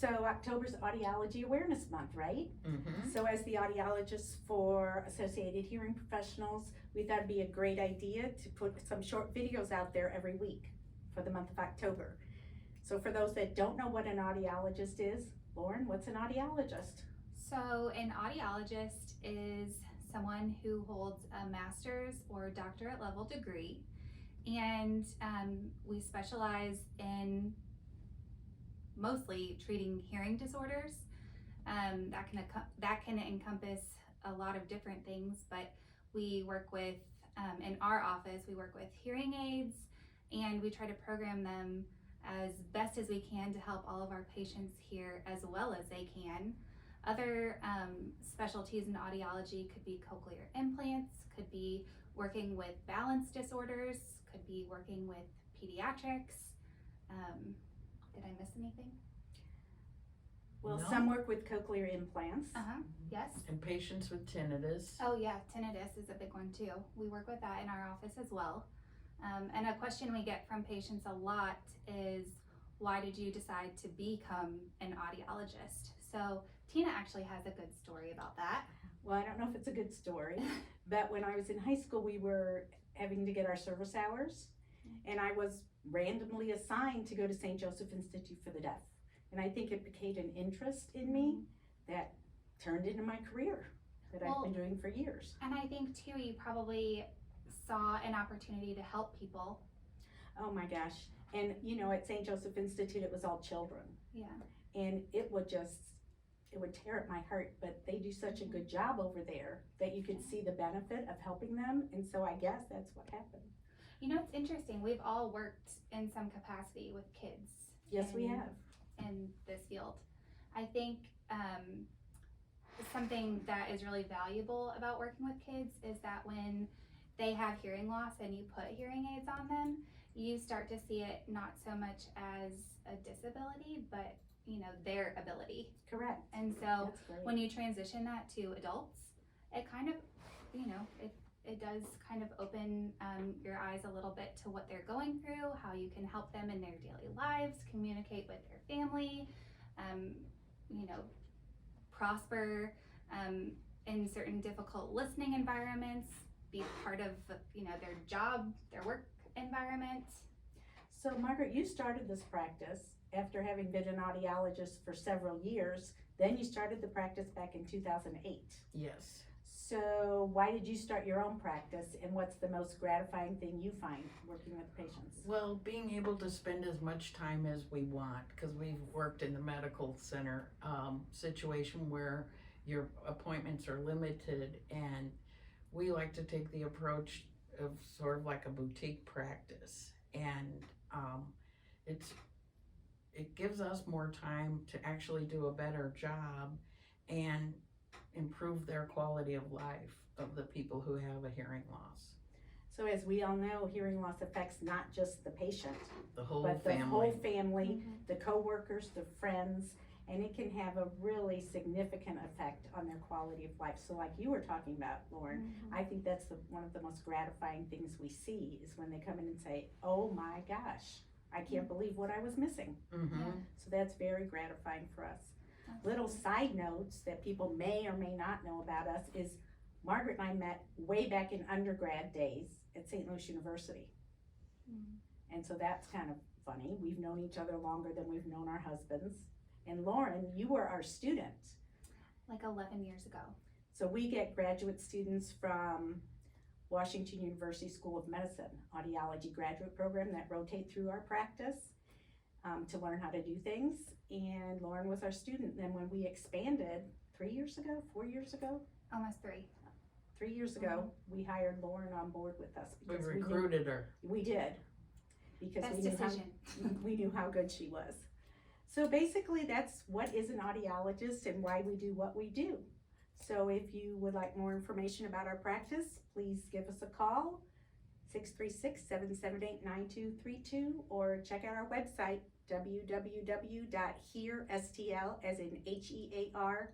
So October's Audiology Awareness Month, right? Mm-hmm. So as the audiologists for Associated Hearing Professionals, we thought it'd be a great idea to put some short videos out there every week for the month of October. So for those that don't know what an audiologist is, Lauren, what's an audiologist? So an audiologist is someone who holds a master's or doctorate level degree, and we specialize in mostly treating hearing disorders. That can encompass a lot of different things, but we work with, in our office, we work with hearing aids, and we try to program them as best as we can to help all of our patients hear as well as they can. Other specialties in audiology could be cochlear implants, could be working with balance disorders, could be working with pediatrics. Did I miss anything? Well, No. some work with cochlear implants. Yes. And patients with tinnitus. Oh yeah, tinnitus is a big one too. We work with that in our office as well. And a question we get from patients a lot is, why did you decide to become an audiologist? So Tina actually has a good story about that. Well, I don't know if it's a good story, but when I was in high school, we were having to get our service hours, and I was randomly assigned to go to St. Joseph Institute for the Deaf. And I think it became an interest in me that turned into my career that I've been doing for years. And I think too, you probably saw an opportunity to help people. Oh my gosh. And you know, at St. Joseph Institute, it was all children. Yeah. And it would tear at my heart, but they do such a good job over there that you could see the benefit of helping them. And so I guess that's what happened. You know, it's interesting. We've all worked in some capacity with kids. Yes, we have. In this field. I think something that is really valuable about working with kids is that when they have hearing loss and you put hearing aids on them, you start to see it not so much as a disability, but you know, their ability. Correct. And so when you transition that to adults, it kind of, you know, it does kind of open your eyes a little bit to what they're going through, how you can help them in their daily lives, communicate with their family, you know, prosper in certain difficult listening environments, be part of, you know, their job, their work environment. So Margaret, you started this practice after having been an audiologist for several years. Then you started the practice back in 2008. Yes. So why did you start your own practice, and what's the most gratifying thing you find working with patients? Well, being able to spend as much time as we want, because we've worked in the medical center situation where your appointments are limited, and we like to take the approach of sort of like a boutique practice, and it gives us more time to actually do a better job and improve their quality of life of the people who have a hearing loss. So as we all know, hearing loss affects not just the patient, The whole but family. the whole family, the co-workers, the friends, and it can have a really significant effect on their quality of life. So like you were talking about, Lauren, I think that's one of the most gratifying things we see is when they come in and say, oh my gosh, I can't believe what I was missing. So that's very gratifying for us. Little side notes that people may or may not know about us is Margaret and I met way back in undergrad days at St. Louis University. And so that's kind of funny. We've known each other longer than we've known our husbands. And Lauren, you were our student. Like 11 years ago. So we get graduate students from Washington University School of Medicine, Audiology graduate program that rotate through our practice to learn how to do things. And Lauren was our student. Then when we expanded 4 years ago, Almost 3. 3 years ago, we hired Lauren on board with us. We Because recruited her. We did. Because Best we knew, decision. we knew how good she was. So basically that's what is an audiologist and why we do what we do. So if you would like more information about our practice, please give us a call, 636-778-9232, or check out our website, www.hearstl, as in HEARSTL.com.